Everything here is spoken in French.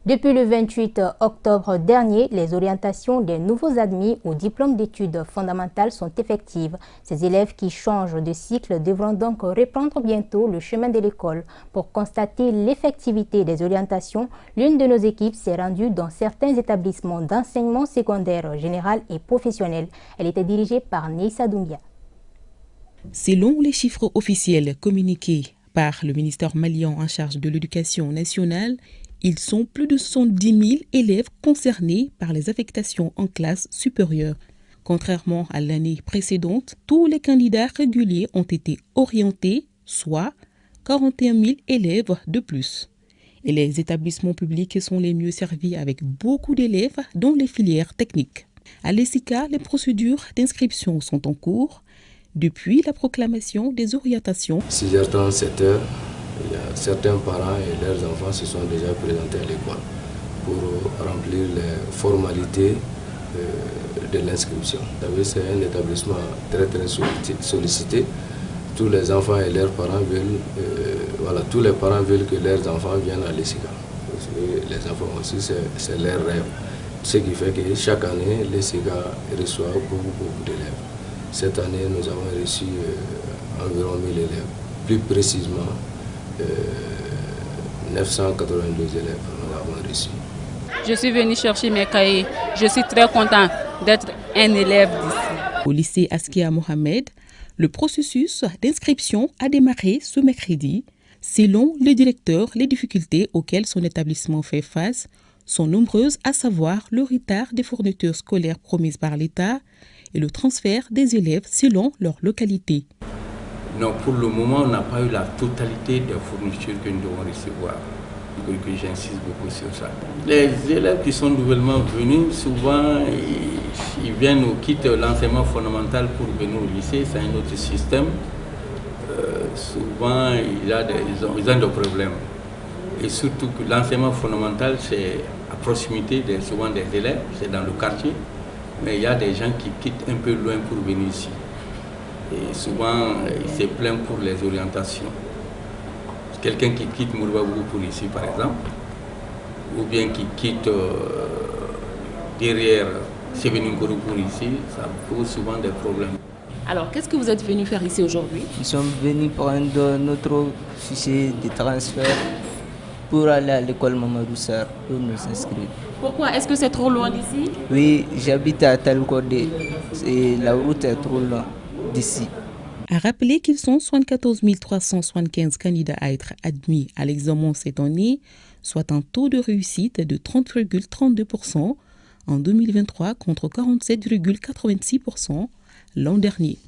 Depuis le 28 octobre dernier, les orientations des nouveaux admis au diplôme d'études fondamentales sont effectives. Ces élèves qui changent de cycle devront donc reprendre bientôt le chemin de l'école. Pour constater l'effectivité des orientations, l'une de nos équipes s'est rendue dans certains établissements d'enseignement secondaire général et professionnel. Elle était dirigée par Neissa Doumbia. Selon les chiffres officiels communiqués par le ministère malien en charge de l'éducation nationale, ils sont plus de 110 000 élèves concernés par les affectations en classe supérieure. Contrairement à l'année précédente, tous les candidats réguliers ont été orientés, soit 41 000 élèves de plus. Et les établissements publics sont les mieux servis avec beaucoup d'élèves dans les filières techniques. À l'ESICA, les procédures d'inscription sont en cours depuis la proclamation des orientations. 6h30, 7h. Il y a certains parents et leurs enfants se sont déjà présentés à l'école pour remplir les formalités de l'inscription. Vous savez, c'est un établissement très sollicité. Tous les enfants et leurs parents veulent, tous les parents veulent que leurs enfants viennent à l'ESICA. Les enfants aussi, c'est leur rêve. Ce qui fait que chaque année, l'ESICA reçoit beaucoup d'élèves. Cette année, nous avons reçu environ 1000 élèves. Plus précisément, 982 élèves nous avons reçus. Je suis venu chercher mes cahiers. Je suis très content d'être un élève d'ici. Au lycée Askia Mohamed, le processus d'inscription a démarré ce mercredi. Selon le directeur, les difficultés auxquelles son établissement fait face sont nombreuses, à savoir le retard des fournitures scolaires promises par l'État et le transfert des élèves selon leur localité. Non, pour le moment, on n'a pas eu la totalité des fournitures que nous devons recevoir. Que j'insiste beaucoup sur ça. Les élèves qui sont nouvellement venus, souvent, ils viennent ou quittent l'enseignement fondamental pour venir au lycée. C'est un autre système. Souvent, ils ont des problèmes. Et surtout que l'enseignement fondamental, c'est à proximité souvent des élèves, c'est dans le quartier. Mais il y a des gens qui quittent un peu loin pour venir ici. Et souvent, il se plaint pour les orientations. Quelqu'un qui quitte Mourbabougou pour ici, par exemple, ou bien qui quitte derrière Sévéningourou pour ici, ça pose souvent des problèmes. Alors, qu'est-ce que vous êtes venu faire ici aujourd'hui? Nous sommes venus prendre notre fichier de transfert pour aller à l'école Mamadou Sarr, pour nous inscrire. Pourquoi? Est-ce que c'est trop loin d'ici? Oui, j'habite à Talkodé et la route est trop loin d'ici. À rappeler qu'ils sont 74 375 candidats à être admis à l'examen cette année, soit un taux de réussite de 30,32% en 2023 contre 47,86% l'an dernier.